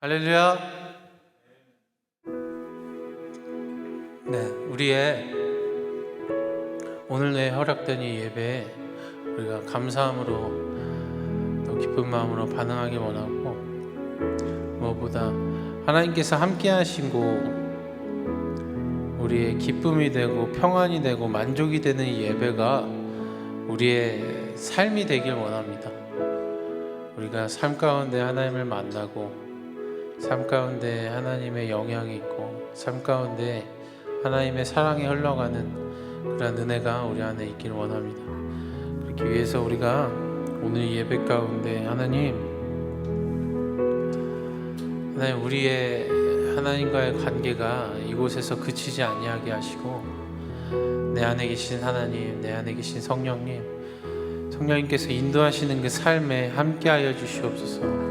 할렐루야. 네, 우리의 오늘 허락된 이 예배에 우리가 감사함으로 또 기쁜 마음으로 반응하기 원하고, 무엇보다 하나님께서 함께 하시고 우리의 기쁨이 되고 평안이 되고 만족이 되는 이 예배가 우리의 삶이 되길 원합니다. 우리가 삶 가운데 하나님을 만나고, 삶 가운데 하나님의 영향이 있고, 삶 가운데 하나님의 사랑이 흘러가는 그런 은혜가 우리 안에 있길 원합니다. 그렇기 위해서 우리가 오늘 예배 가운데 하나님 우리의 하나님과의 관계가 이곳에서 그치지 아니하게 하시고, 내 안에 계신 하나님, 내 안에 계신 성령님께서 인도하시는 그 삶에 함께하여 주시옵소서.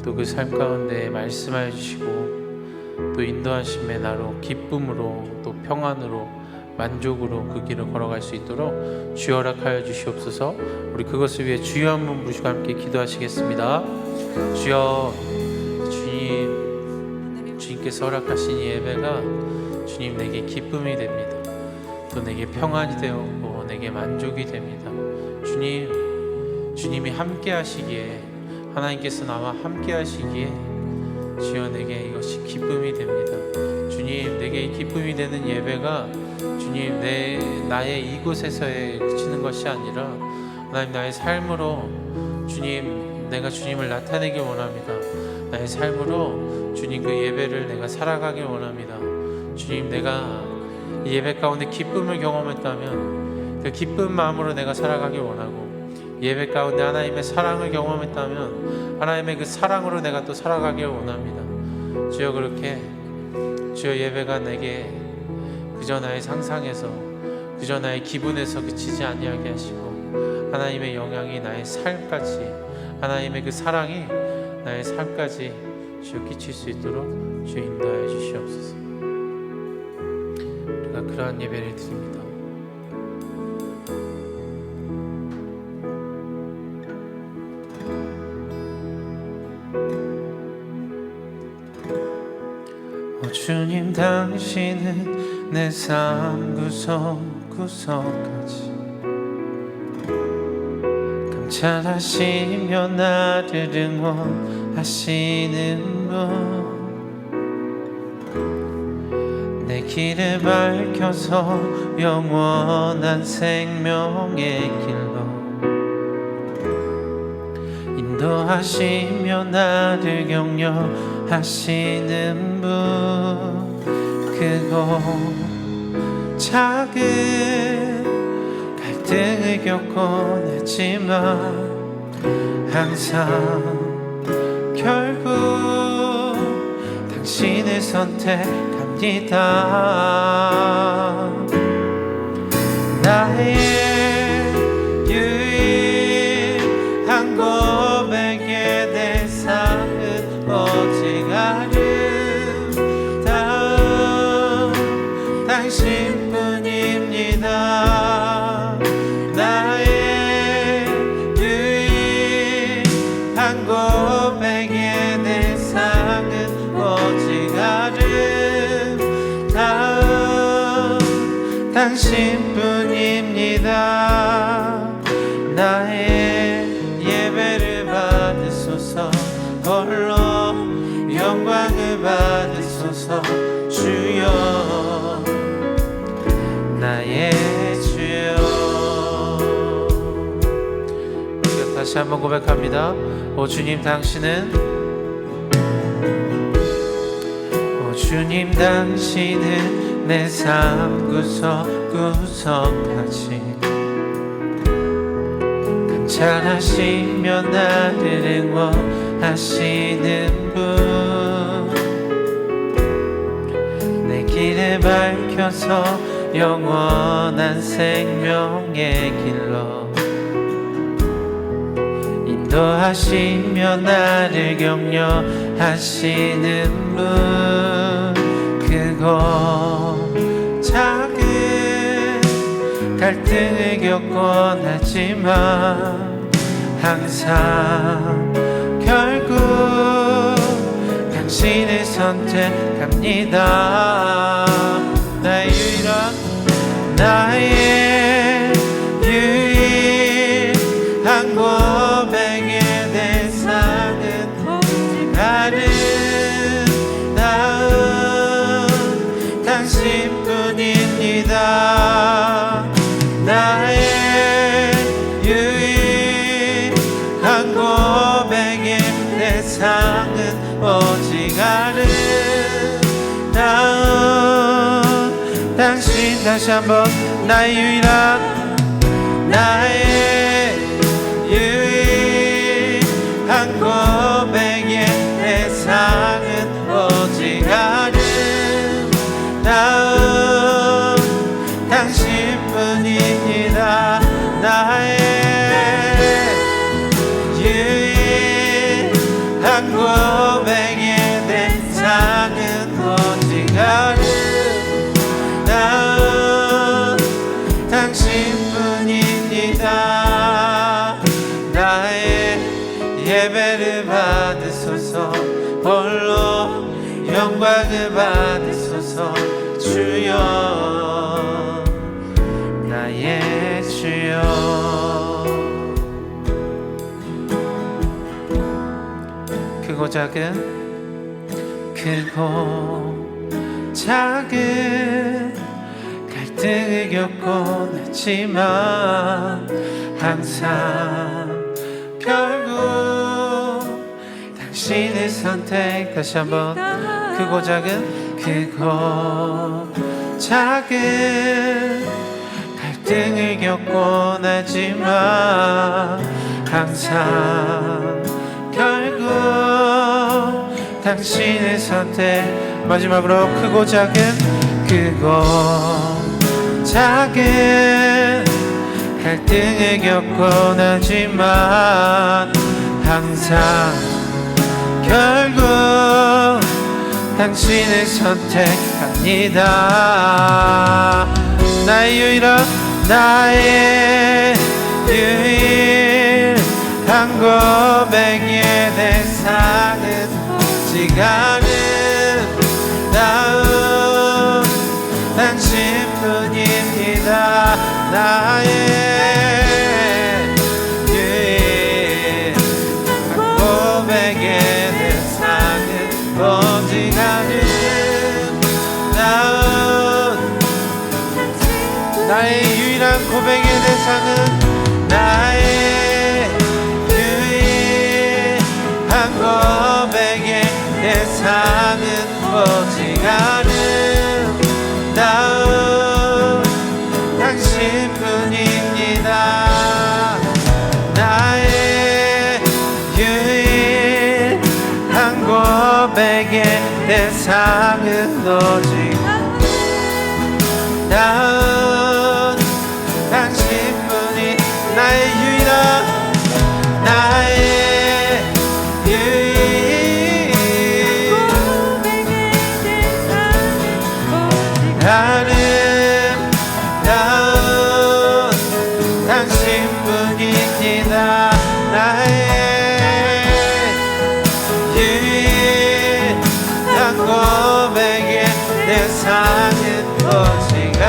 또 그 삶 가운데 말씀하여 주시고, 또 인도하심의 나로 기쁨으로, 또 평안으로, 만족으로 그 길을 걸어갈 수 있도록 주여 허락하여 주시옵소서. 우리 그것을 위해 주여 한번 부르시고 함께 기도하시겠습니다. 주여, 주님께서 허락하신 이 예배가 주님 내게 기쁨이 됩니다. 또 내게 평안이 되었고 내게 만족이 됩니다. 주님이 함께 하시기에, 하나님께서 나와 함께 하시기에 주여 내게 이것이 기쁨이 됩니다. 주님, 내게 기쁨이 되는 예배가 주님 나의 이곳에서의 그치는 것이 아니라 하나님 나의 삶으로 주님, 내가 주님을 나타내길 원합니다. 나의 삶으로 주님 그 예배를 내가 살아가길 원합니다. 주님, 내가 이 예배 가운데 기쁨을 경험했다면 그 기쁜 마음으로 내가 살아가길 원하고, 예배 가운데 하나님의 사랑을 경험했다면 하나님의 그 사랑으로 내가 또 살아가길 원합니다. 주여, 그렇게 주여 예배가 내게 그저 나의 상상에서, 그저 나의 기분에서 그치지 아니하게 하시고, 하나님의 영향이 나의 삶까지, 하나님의 그 사랑이 나의 삶까지 주여 끼칠 수 있도록 주여 인도하여 주시옵소서. 우리가 그러한 예배를 드립니다. 주님, 당신은 내 삶 구석구석까지 감찰하시며 나를 응원하시는 분, 내 길을 밝혀서 영원한 생명의 길로 인도하시며 나를 격려하시는 분, 크고 작은 갈등을 겪곤 했지만 항상 결국 당신을 선택합니다. 나의 유일한 고백의 대상은 오직 아름다운 당신뿐입니다. 나의 유일한 고백의 대상은 오직 아름다운 당신뿐입니다. 나의 예배를 받으소서, 홀로 영광을 받으소서. 주여, 나의 주여. 우리가 다시 한번 고백합니다. 오 주님, 당신은, 오 주님, 당신은 내 삶 구석구석까지 감찰하시며 나를 응원하시는 분, 내 길을 밝혀서 영원한 생명의 길로 인도하시며 나를 격려하시는 분, 크고 작은 갈등을 겪곤 하지만 항상 결국 당신을 선택합니다. 나의 유일한 고백의 대상은 아름다운 당신뿐입니다. 나의 유일한 고백의 대상은 오직 아름다운 당신. 다시 한번 나의 유일한 고백의 대상은 오직 아름다운 당신뿐입니다. 나의 유일한 고백의 대상은 오직 아름다운 당신뿐입니다. 나의 예배를 받으소서, 홀로 영광을 받으소서. 주여, 나의 주여. 크고 작은 갈등을 겪곤 했지만 항상 결국 당신을 선택. 다시 한번 크고 작은 갈등을 겪곤 하지만 항상 결국 당신을 선택. 마지막으로 크고 작은 갈등을 겪곤 하지만 항상 결국 당신을 선택합니다. 나의 유일한 고백의 대상은 오직 아름다운 당신뿐입니다. 나의 유일한 고백의 대상은 오직 아름다운 나의 유일한 고백의 대상은 나의 유일한 고백의 대상은 오직 아름다운 당신뿐입니다. 나의 유일한 고백의 대상은 오직 아름다운 당신뿐이. 나의 아름다운 당신뿐입니다. 나의 유일한 고백의 대상은 오직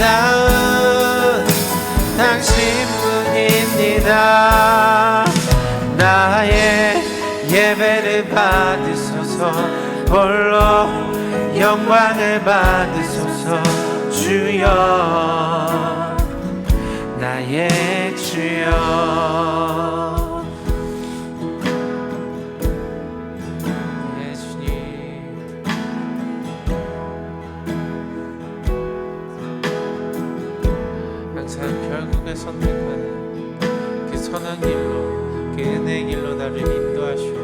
아름다운 당신뿐입니다. 나의 예배를 받으소서, 홀로 영광을 받으소서. 주여, 나의 주여. 예수님, 항상 결국에 선택하는 그 선한 길로, 그 은혜의 길로 나를 인도하시옵소서.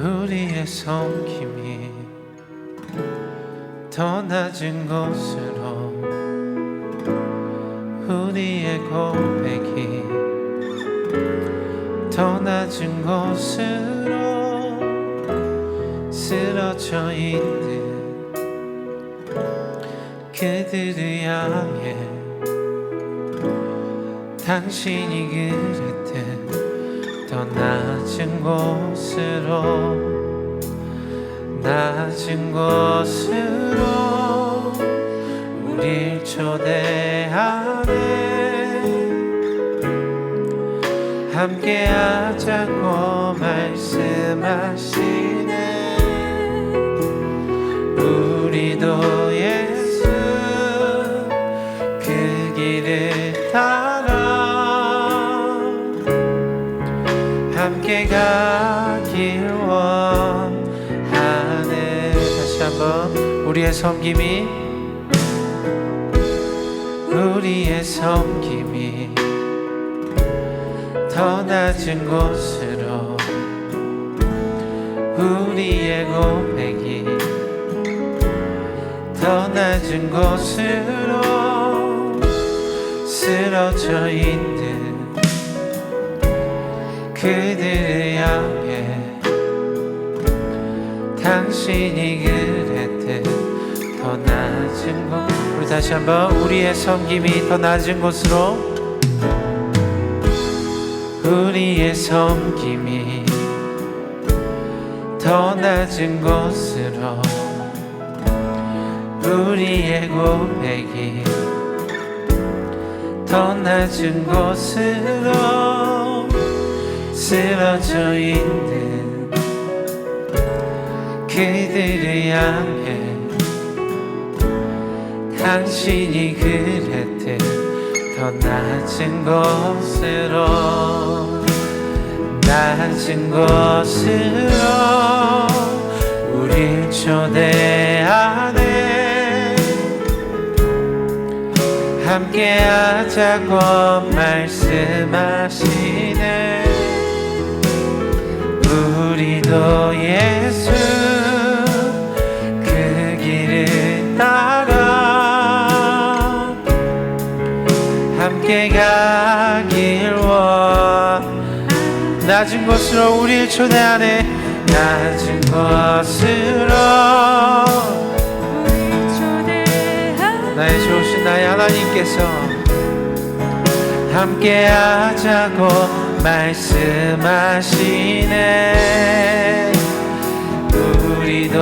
우리의 섬김이 더 낮은 곳으로, 우리의 고백이 더 낮은 곳으로 쓰러져 쓰러져 있는 그들을 향해 당신이 그랬듯 더 낮은 곳으로 우릴 초대하네. 함께하자고 말씀하시네. 우리도 예수 그 길을 따라 함께 가길 원하네. 다시 한번 우리의 섬김이 더 낮은 곳으로 우리의 고백이 더 낮은 곳으로 쓰러져 있는 그들을 향해 당신이 그랬듯 더 낮은 곳. 우리 다시 한번 우리의 섬김이 더 낮은 곳으로 우리의 섬김이 더 낮은 곳으로 우리의 고백이 더 낮은 곳으로 쓰러져 있는 그들을 향해 당신이 그랬듯 더 낮은 곳으로 우릴 초대하네. 함께하자고 말씀하시네. 우리도 예수 그 길을 따라 함께 가길 낮은 곳으로 우릴 초대하네. 낮은 곳으로 나의 좋으신 나의 하나님께서 함께하자고 말씀하시네. 우리도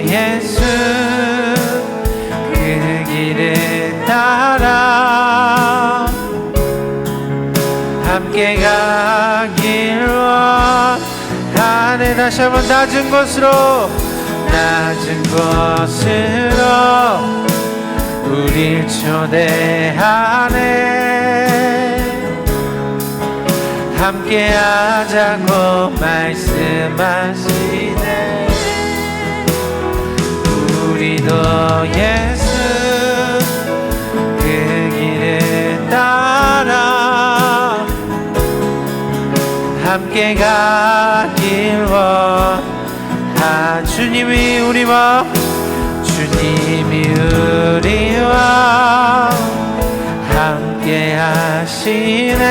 예수 그 길을 따라 함께 가길 원하네. 다시 한번 낮은 곳으로 우릴 초대하네. 함께하자고 말씀하시네. 우리도 예수 그 길을 따라 함께 가길 원하. 주님이 우리와 함께 하시네.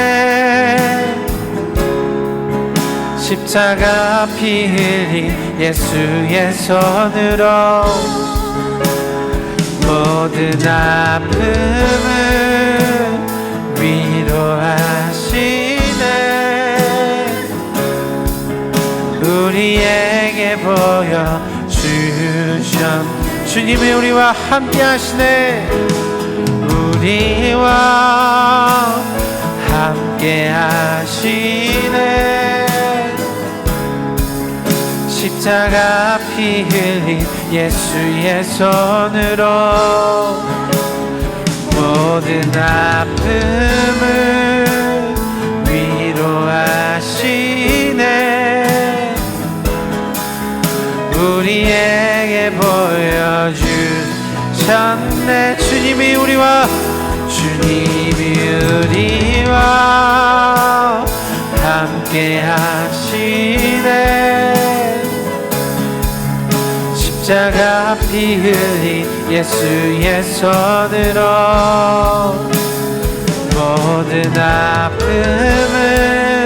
십자가 피 흘린 예수의 손으로 모든 아픔을 위로하시네. 우리에게 보여주셨 주님이 우리와 함께 하시네. 우리와 함께 하시네. 십자가 피 흘린 예수의 손으로 모든 아픔을 위로하시네. 우리에게 보여주셨네. 주님이 우리와 함께 하시네. 십자가 피 흘린 예수의 손으로 모든 아픔을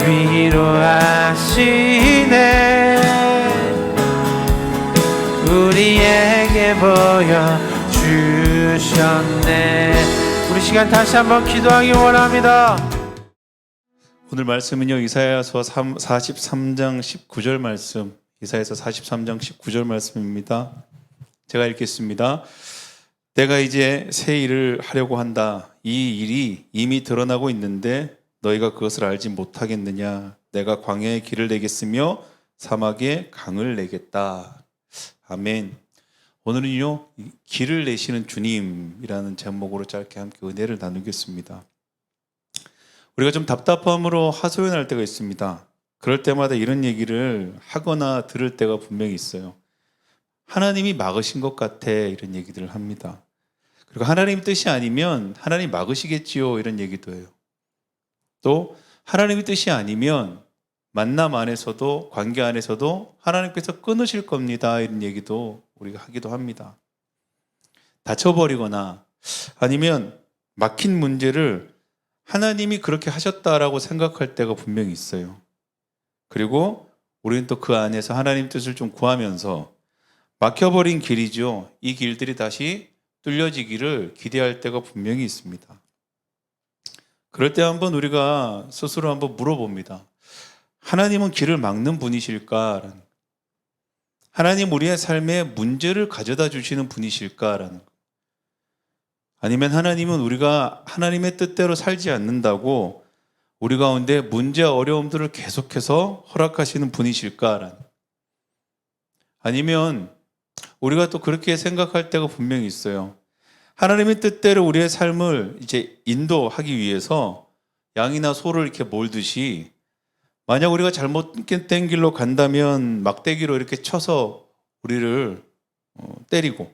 위로하시네. 보여주셨네. 우리 시간 다시 한번 기도하기 원합니다. 오늘 말씀은요, 이사야서 43장 19절 말씀, 이사야서 43장 19절 말씀입니다. 제가 읽겠습니다. 내가 이제 새 일을 하려고 한다. 이 일이 이미 드러나고 있는데 너희가 그것을 알지 못하겠느냐. 내가 광야에 길을 내겠으며 사막에 강을 내겠다. 아멘. 오늘은요, 길을 내시는 주님이라는 제목으로 짧게 함께 은혜를 나누겠습니다. 우리가 좀 답답함으로 하소연할 때가 있습니다. 그럴 때마다 이런 얘기를 하거나 들을 때가 분명히 있어요. 하나님이 막으신 것 같아, 이런 얘기들을 합니다. 그리고 하나님 뜻이 아니면 하나님 막으시겠지요, 이런 얘기도 해요. 또 하나님의 뜻이 아니면 만남 안에서도 관계 안에서도 하나님께서 끊으실 겁니다, 이런 얘기도 우리가 하기도 합니다. 다쳐버리거나 아니면 막힌 문제를 하나님이 그렇게 하셨다라고 생각할 때가 분명히 있어요. 그리고 우리는 또 그 안에서 하나님 뜻을 좀 구하면서 막혀버린 길이죠. 이 길들이 다시 뚫려지기를 기대할 때가 분명히 있습니다. 그럴 때 한번 우리가 스스로 한번 물어봅니다. 하나님은 길을 막는 분이실까? 하나님 우리의 삶에 문제를 가져다 주시는 분이실까라는 것. 아니면 하나님은 우리가 하나님의 뜻대로 살지 않는다고 우리 가운데 문제와 어려움들을 계속해서 허락하시는 분이실까라는. 아니면 우리가 또 그렇게 생각할 때가 분명히 있어요. 하나님의 뜻대로 우리의 삶을 이제 인도하기 위해서 양이나 소를 이렇게 몰듯이 만약 우리가 잘못된 길로 간다면 막대기로 이렇게 쳐서 우리를 때리고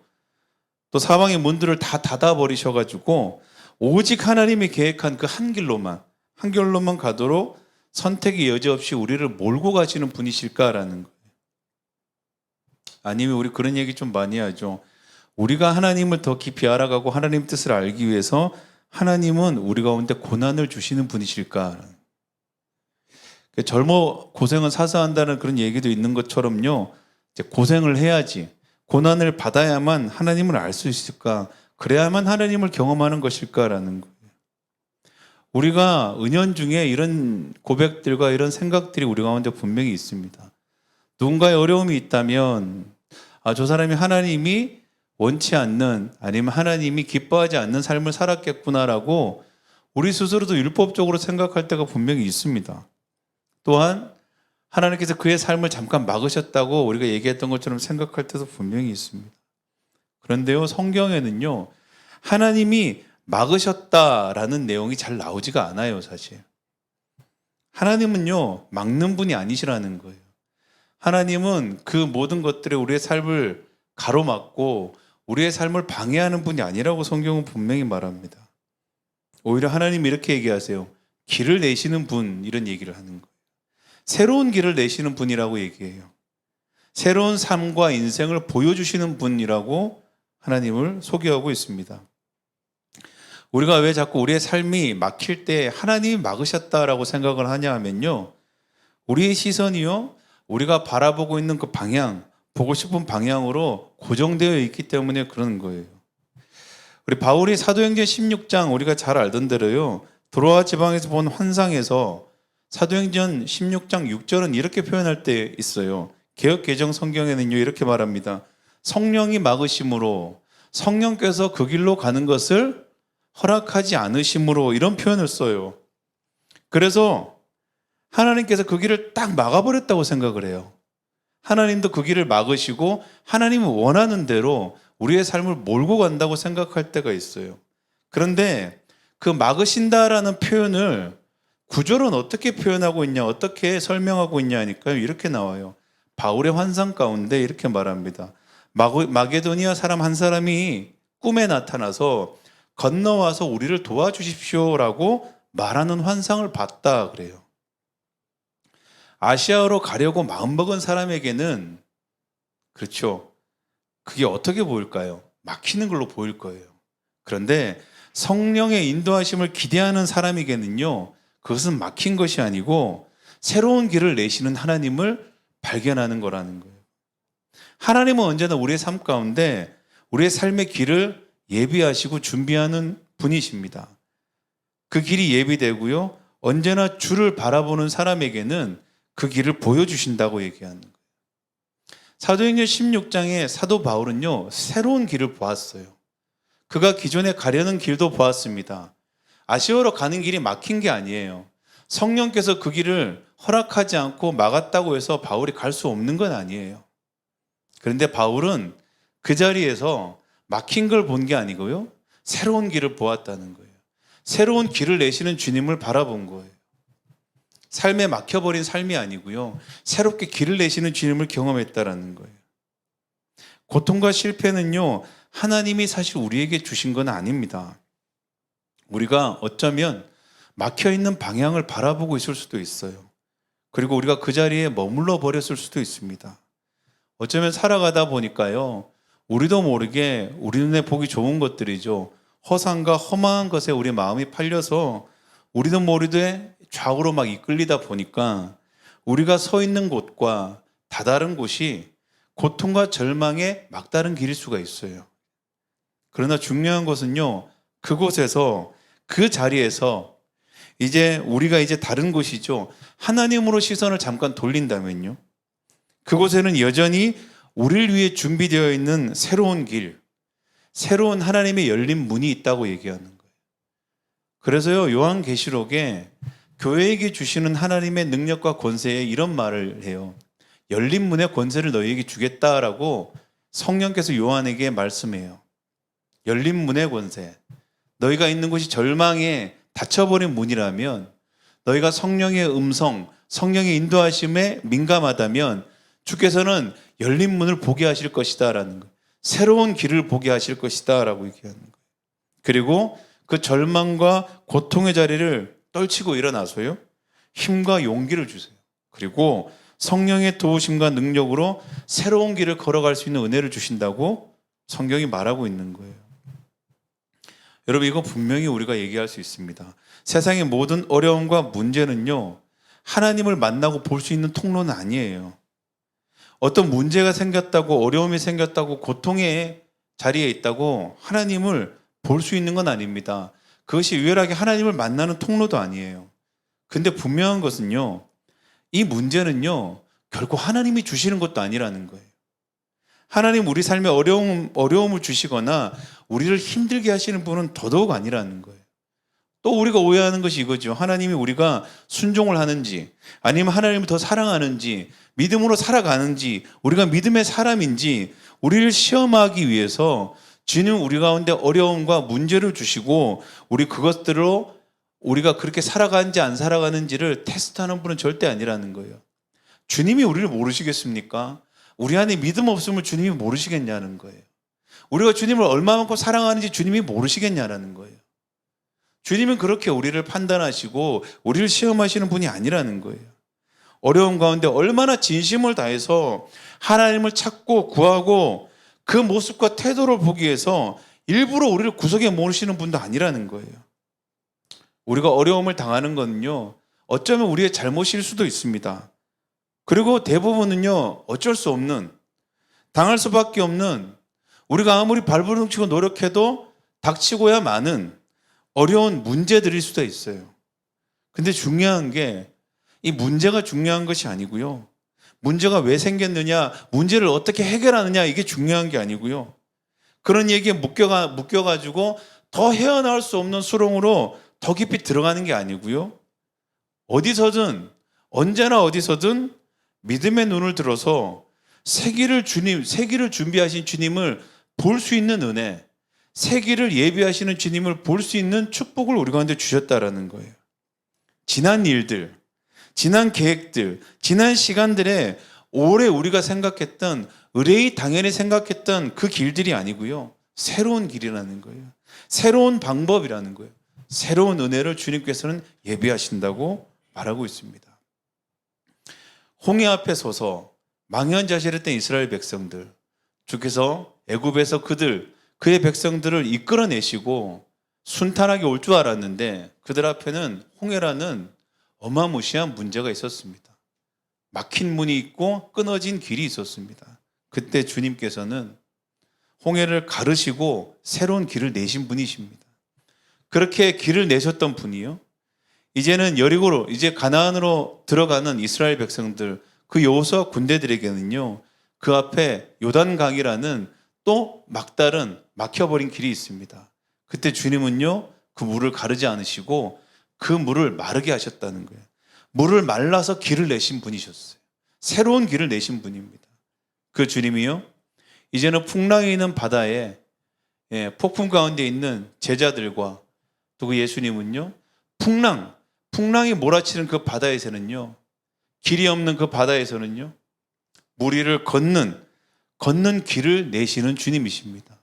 또 사방의 문들을 다 닫아버리셔가지고 오직 하나님이 계획한 그 한 길로만 가도록 선택의 여지 없이 우리를 몰고 가시는 분이실까라는 거예요. 아니면 우리 그런 얘기 좀 많이 하죠. 우리가 하나님을 더 깊이 알아가고 하나님 뜻을 알기 위해서 하나님은 우리 가운데 고난을 주시는 분이실까? 젊어 고생은 사서 한다는 그런 얘기도 있는 것처럼요. 이제 고생을 해야지, 고난을 받아야만 하나님을 알 수 있을까? 그래야만 하나님을 경험하는 것일까라는 거예요. 우리가 은연중에 이런 고백들과 이런 생각들이 우리 가운데 분명히 있습니다. 누군가의 어려움이 있다면 저 사람이 하나님이 원치 않는 아니면 하나님이 기뻐하지 않는 삶을 살았겠구나라고 우리 스스로도 율법적으로 생각할 때가 분명히 있습니다. 또한 하나님께서 그의 삶을 잠깐 막으셨다고 우리가 얘기했던 것처럼 생각할 때도 분명히 있습니다. 그런데요, 성경에는요, 하나님이 막으셨다라는 내용이 잘 나오지가 않아요, 사실. 하나님은요, 막는 분이 아니시라는 거예요. 하나님은 그 모든 것들에 우리의 삶을 가로막고 우리의 삶을 방해하는 분이 아니라고 성경은 분명히 말합니다. 오히려 하나님이 이렇게 얘기하세요. 길을 내시는 분, 이런 얘기를 하는 거예요. 새로운 길을 내시는 분이라고 얘기해요. 새로운 삶과 인생을 보여주시는 분이라고 하나님을 소개하고 있습니다. 우리가 왜 자꾸 우리의 삶이 막힐 때 하나님이 막으셨다라고 생각을 하냐 하면요, 우리의 시선이요, 우리가 바라보고 있는 그 방향, 보고 싶은 방향으로 고정되어 있기 때문에 그런 거예요. 우리 바울이 사도행전 16장 우리가 잘 알던 대로요, 드로아 지방에서 본 환상에서 사도행전 16장 6절은 이렇게 표현할 때 있어요. 개역 개정 성경에는요, 이렇게 말합니다. 성령이 막으심으로, 성령께서 그 길로 가는 것을 허락하지 않으심으로, 이런 표현을 써요. 그래서 하나님께서 그 길을 딱 막아버렸다고 생각을 해요. 하나님도 그 길을 막으시고 하나님이 원하는 대로 우리의 삶을 몰고 간다고 생각할 때가 있어요. 그런데 그 막으신다라는 표현을 구절은 어떻게 표현하고 있냐, 어떻게 설명하고 있냐 하니까 이렇게 나와요. 바울의 환상 가운데 이렇게 말합니다. 마게도니아 사람 한 사람이 꿈에 나타나서 건너와서 우리를 도와주십시오라고 말하는 환상을 봤다 그래요. 아시아로 가려고 마음먹은 사람에게는, 그렇죠, 그게 어떻게 보일까요? 막히는 걸로 보일 거예요. 그런데 성령의 인도하심을 기대하는 사람에게는요, 그것은 막힌 것이 아니고 새로운 길을 내시는 하나님을 발견하는 거라는 거예요. 하나님은 언제나 우리의 삶 가운데 우리의 삶의 길을 예비하시고 준비하는 분이십니다. 그 길이 예비되고요. 언제나 주를 바라보는 사람에게는 그 길을 보여주신다고 얘기하는 거예요. 사도행전 16장에 사도 바울은요, 새로운 길을 보았어요. 그가 기존에 가려는 길도 보았습니다. 아시아로 가는 길이 막힌 게 아니에요. 성령께서 그 길을 허락하지 않고 막았다고 해서 바울이 갈 수 없는 건 아니에요. 그런데 바울은 그 자리에서 막힌 걸 본 게 아니고요, 새로운 길을 보았다는 거예요. 새로운 길을 내시는 주님을 바라본 거예요. 삶에 막혀버린 삶이 아니고요, 새롭게 길을 내시는 주님을 경험했다라는 거예요. 고통과 실패는요, 하나님이 사실 우리에게 주신 건 아닙니다. 우리가 어쩌면 막혀있는 방향을 바라보고 있을 수도 있어요. 그리고 우리가 그 자리에 머물러 버렸을 수도 있습니다. 어쩌면 살아가다 보니까요, 우리도 모르게 우리 눈에 보기 좋은 것들이죠, 허상과 허망한 것에 우리 마음이 팔려서 우리도 모르게 좌우로 막 이끌리다 보니까 우리가 서 있는 곳과 다다른 곳이 고통과 절망의 막다른 길일 수가 있어요. 그러나 중요한 것은요, 그곳에서, 그 자리에서 이제 우리가 이제 다른 곳이죠, 하나님으로 시선을 잠깐 돌린다면요, 그곳에는 여전히 우리를 위해 준비되어 있는 새로운 길, 새로운 하나님의 열린 문이 있다고 얘기하는 거예요. 그래서요, 요한계시록에 교회에게 주시는 하나님의 능력과 권세에 이런 말을 해요. 열린 문의 권세를 너희에게 주겠다라고 성령께서 요한에게 말씀해요. 열린 문의 권세. 너희가 있는 곳이 절망에 닫혀버린 문이라면, 너희가 성령의 음성, 성령의 인도하심에 민감하다면 주께서는 열린 문을 보게 하실 것이다 라는 거예요. 새로운 길을 보게 하실 것이다 라고 얘기하는 거예요. 그리고 그 절망과 고통의 자리를 떨치고 일어나서요, 힘과 용기를 주세요. 그리고 성령의 도우심과 능력으로 새로운 길을 걸어갈 수 있는 은혜를 주신다고 성경이 말하고 있는 거예요. 여러분, 이거 분명히 우리가 얘기할 수 있습니다. 세상의 모든 어려움과 문제는요, 하나님을 만나고 볼 수 있는 통로는 아니에요. 어떤 문제가 생겼다고, 어려움이 생겼다고, 고통의 자리에 있다고 하나님을 볼 수 있는 건 아닙니다. 그것이 유일하게 하나님을 만나는 통로도 아니에요. 근데 분명한 것은요, 이 문제는요, 결코 하나님이 주시는 것도 아니라는 거예요. 하나님 우리 삶에 어려움을 주시거나 우리를 힘들게 하시는 분은 더더욱 아니라는 거예요. 또 우리가 오해하는 것이 이거죠. 하나님이 우리가 순종을 하는지, 아니면 하나님을 더 사랑하는지, 믿음으로 살아가는지, 우리가 믿음의 사람인지, 우리를 시험하기 위해서 주님 우리 가운데 어려움과 문제를 주시고, 우리 그것들로 우리가 그렇게 살아가는지 안 살아가는지를 테스트하는 분은 절대 아니라는 거예요. 주님이 우리를 모르시겠습니까? 우리 안에 믿음 없음을 주님이 모르시겠냐는 거예요. 우리가 주님을 얼마만큼 사랑하는지 주님이 모르시겠냐라는 거예요. 주님은 그렇게 우리를 판단하시고 우리를 시험하시는 분이 아니라는 거예요. 어려움 가운데 얼마나 진심을 다해서 하나님을 찾고 구하고 그 모습과 태도를 보기 위해서 일부러 우리를 구석에 모으시는 분도 아니라는 거예요. 우리가 어려움을 당하는 거는요, 어쩌면 우리의 잘못일 수도 있습니다. 그리고 대부분은요, 어쩔 수 없는, 당할 수밖에 없는, 우리가 아무리 발버둥치고 노력해도 닥치고야 마는 어려운 문제들일 수도 있어요. 근데 중요한 게 이 문제가 중요한 것이 아니고요, 문제가 왜 생겼느냐, 문제를 어떻게 해결하느냐, 이게 중요한 게 아니고요, 그런 얘기에 묶여가지고 더 헤어나올 수 없는 수렁으로 더 깊이 들어가는 게 아니고요, 어디서든, 언제나 어디서든 믿음의 눈을 들어서 새 길을 준비하신 주님을 볼 수 있는 은혜, 새 길을 예비하시는 주님을 볼 수 있는 축복을 우리 가운데 주셨다라는 거예요. 지난 일들, 지난 계획들, 지난 시간들에 오래 우리가 생각했던, 의뢰의 당연히 생각했던 그 길들이 아니고요, 새로운 길이라는 거예요. 새로운 방법이라는 거예요. 새로운 은혜를 주님께서는 예비하신다고 말하고 있습니다. 홍해 앞에 서서 망연자실했던 이스라엘 백성들, 주께서 애굽에서 그의 백성들을 이끌어내시고 순탄하게 올 줄 알았는데 그들 앞에는 홍해라는 어마무시한 문제가 있었습니다. 막힌 문이 있고 끊어진 길이 있었습니다. 그때 주님께서는 홍해를 가르시고 새로운 길을 내신 분이십니다. 그렇게 길을 내셨던 분이요. 이제는 여리고로 이제 가나안으로 들어가는 이스라엘 백성들 그 여호수아 군대들에게는요. 그 앞에 요단강이라는 또 막다른 막혀버린 길이 있습니다. 그때 주님은요. 그 물을 가르지 않으시고 그 물을 마르게 하셨다는 거예요. 물을 말라서 길을 내신 분이셨어요. 새로운 길을 내신 분입니다. 그 주님이요. 이제는 풍랑이 있는 바다에 폭풍 가운데 있는 제자들과 또 그 예수님은요. 풍랑이 몰아치는 그 바다에서는요. 길이 없는 그 바다에서는요. 무리를 걷는 길을 내시는 주님이십니다.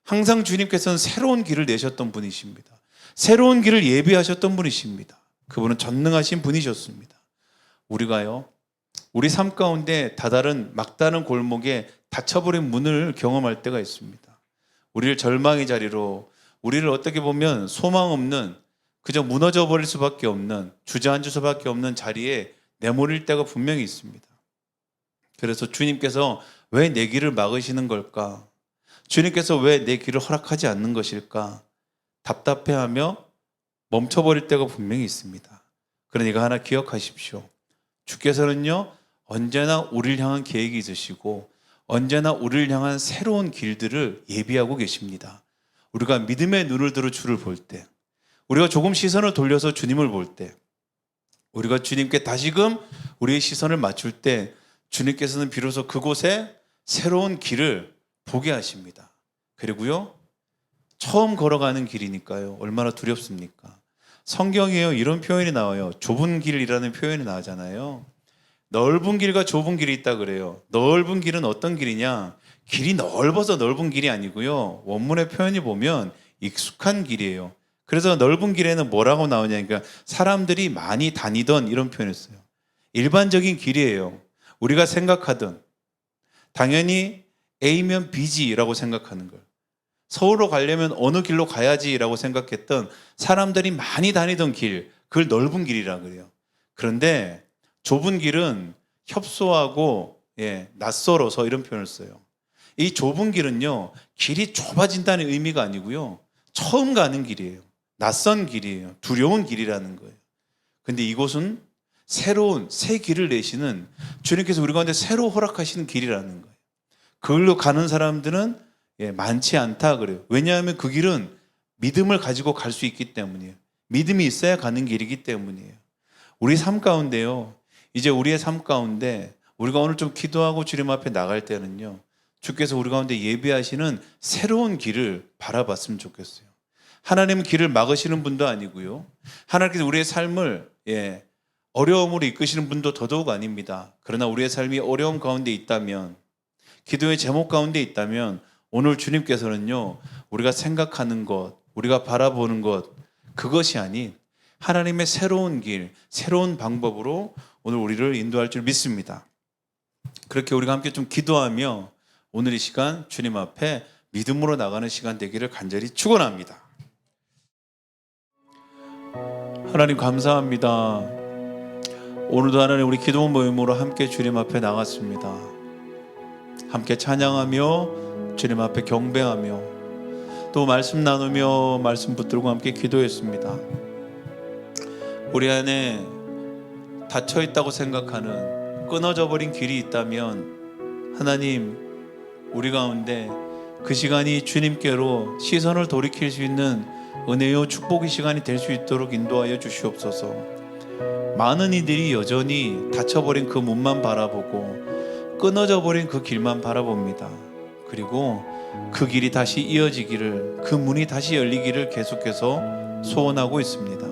항상 주님께서는 새로운 길을 내셨던 분이십니다. 새로운 길을 예비하셨던 분이십니다. 그분은 전능하신 분이셨습니다. 우리가요. 우리 삶 가운데 막다른 골목에 닫혀버린 문을 경험할 때가 있습니다. 우리를 절망의 자리로, 우리를 어떻게 보면 소망 없는, 그저 무너져 버릴 수밖에 없는, 주저앉을 수밖에 없는 자리에 내몰릴 때가 분명히 있습니다. 그래서 주님께서 왜 내 길을 막으시는 걸까? 주님께서 왜 내 길을 허락하지 않는 것일까? 답답해하며 멈춰버릴 때가 분명히 있습니다. 그러니까 하나 기억하십시오. 주께서는요, 언제나 우리를 향한 계획이 있으시고 언제나 우리를 향한 새로운 길들을 예비하고 계십니다. 우리가 믿음의 눈을 들어 주를 볼 때, 우리가 조금 시선을 돌려서 주님을 볼 때, 우리가 주님께 다시금 우리의 시선을 맞출 때 주님께서는 비로소 그곳에 새로운 길을 보게 하십니다. 그리고요, 처음 걸어가는 길이니까요. 얼마나 두렵습니까? 성경에요, 이런 표현이 나와요. 좁은 길이라는 표현이 나오잖아요. 넓은 길과 좁은 길이 있다 그래요. 넓은 길은 어떤 길이냐? 길이 넓어서 넓은 길이 아니고요. 원문의 표현이 보면 익숙한 길이에요. 그래서 넓은 길에는 뭐라고 나오냐니까 사람들이 많이 다니던 이런 표현이었어요. 일반적인 길이에요. 우리가 생각하던 당연히 A면 B지라고 생각하는 걸. 서울로 가려면 어느 길로 가야지라고 생각했던 사람들이 많이 다니던 길, 그걸 넓은 길이라 그래요. 그런데 좁은 길은 협소하고 낯설어서 이런 표현을 써요. 이 좁은 길은요, 길이 좁아진다는 의미가 아니고요, 처음 가는 길이에요. 낯선 길이에요. 두려운 길이라는 거예요. 근데 이곳은 새로운 새 길을 내시는 주님께서 우리 가운데 새로 허락하시는 길이라는 거예요. 그걸로 가는 사람들은 많지 않다 그래요. 왜냐하면 그 길은 믿음을 가지고 갈 수 있기 때문이에요. 믿음이 있어야 가는 길이기 때문이에요. 우리 삶 가운데요, 이제 우리의 삶 가운데 우리가 오늘 좀 기도하고 주님 앞에 나갈 때는요, 주께서 우리 가운데 예비하시는 새로운 길을 바라봤으면 좋겠어요. 하나님은 길을 막으시는 분도 아니고요, 하나님께서 우리의 삶을 어려움으로 이끄시는 분도 더더욱 아닙니다. 그러나 우리의 삶이 어려움 가운데 있다면, 기도의 제목 가운데 있다면 오늘 주님께서는요, 우리가 생각하는 것, 우리가 바라보는 것, 그것이 아닌 하나님의 새로운 길, 새로운 방법으로 오늘 우리를 인도할 줄 믿습니다. 그렇게 우리가 함께 좀 기도하며 오늘 이 시간 주님 앞에 믿음으로 나가는 시간 되기를 간절히 축원합니다. 하나님 감사합니다. 오늘도 하나님 우리 기도 모임으로 함께 주님 앞에 나갔습니다. 함께 찬양하며 주님 앞에 경배하며 또 말씀 나누며 말씀 붙들고 함께 기도했습니다. 우리 안에 닫혀 있다고 생각하는 끊어져 버린 길이 있다면 하나님, 우리 가운데 그 시간이 주님께로 시선을 돌이킬 수 있는 은혜요 축복의 시간이 될 수 있도록 인도하여 주시옵소서. 많은 이들이 여전히 닫혀버린 그 문만 바라보고 끊어져 버린 그 길만 바라봅니다. 그리고 그 길이 다시 이어지기를, 그 문이 다시 열리기를 계속해서 소원하고 있습니다.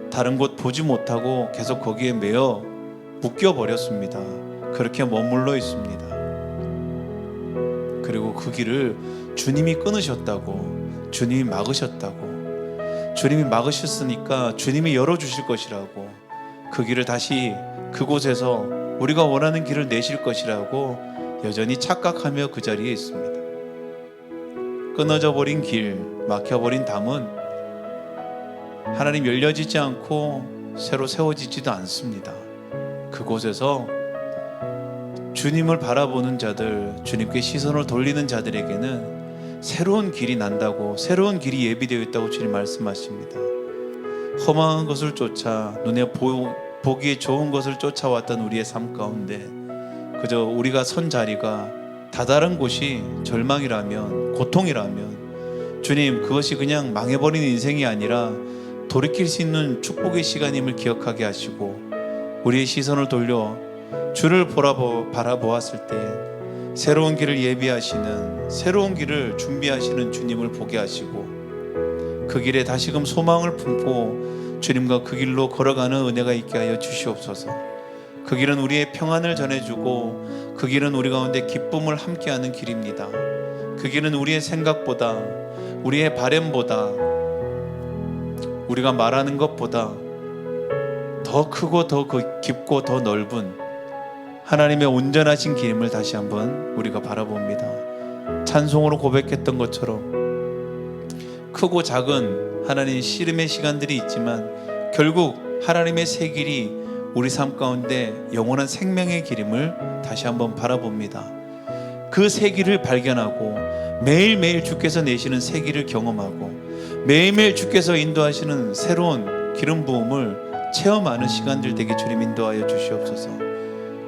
다른 곳 보지 못하고 계속 거기에 매여 묶여버렸습니다. 그렇게 머물러 있습니다. 그리고 그 길을 주님이 끊으셨다고, 주님이 막으셨다고, 주님이 막으셨으니까 주님이 열어주실 것이라고, 그 길을 다시 그곳에서 우리가 원하는 길을 내실 것이라고 여전히 착각하며 그 자리에 있습니다. 끊어져 버린 길, 막혀버린 담은 하나님 열려지지 않고 새로 세워지지도 않습니다. 그곳에서 주님을 바라보는 자들, 주님께 시선을 돌리는 자들에게는 새로운 길이 난다고, 새로운 길이 예비되어 있다고 주님 말씀하십니다. 험한 것을 쫓아 눈에 보기에 좋은 것을 쫓아왔던 우리의 삶 가운데 그저 우리가 선 자리가 다다른 곳이 절망이라면, 고통이라면 주님, 그것이 그냥 망해버린 인생이 아니라 돌이킬 수 있는 축복의 시간임을 기억하게 하시고 우리의 시선을 돌려 주를 바라보았을 때 새로운 길을 예비하시는, 새로운 길을 준비하시는 주님을 보게 하시고 그 길에 다시금 소망을 품고 주님과 그 길로 걸어가는 은혜가 있게 하여 주시옵소서. 그 길은 우리의 평안을 전해주고 그 길은 우리 가운데 기쁨을 함께하는 길입니다. 그 길은 우리의 생각보다, 우리의 바램보다, 우리가 말하는 것보다 더 크고 더 깊고 더 넓은 하나님의 온전하신 길임을 다시 한번 우리가 바라봅니다. 찬송으로 고백했던 것처럼 크고 작은 하나님 씨름의 시간들이 있지만 결국 하나님의 새 길이 우리 삶 가운데 영원한 생명의 길임을 다시 한번 바라봅니다. 그 새 길을 발견하고 매일매일 주께서 내시는 새 길을 경험하고 매일매일 주께서 인도하시는 새로운 기름 부음을 체험하는 시간들 되게 주님 인도하여 주시옵소서.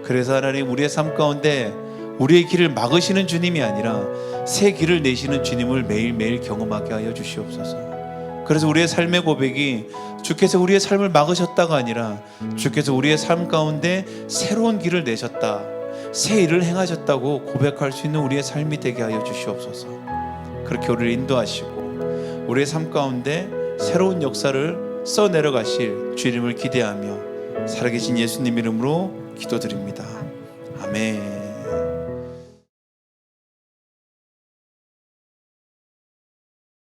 그래서 하나님, 우리의 삶 가운데 우리의 길을 막으시는 주님이 아니라 새 길을 내시는 주님을 매일매일 경험하게 하여 주시옵소서. 그래서 우리의 삶의 고백이 주께서 우리의 삶을 막으셨다가 아니라 주께서 우리의 삶 가운데 새로운 길을 내셨다, 새 일을 행하셨다고 고백할 수 있는 우리의 삶이 되게 하여 주시옵소서. 그렇게 우리를 인도하시고 우리의 삶 가운데 새로운 역사를 써내려가실 주님을 기대하며 살아계신 예수님 이름으로 기도드립니다. 아멘.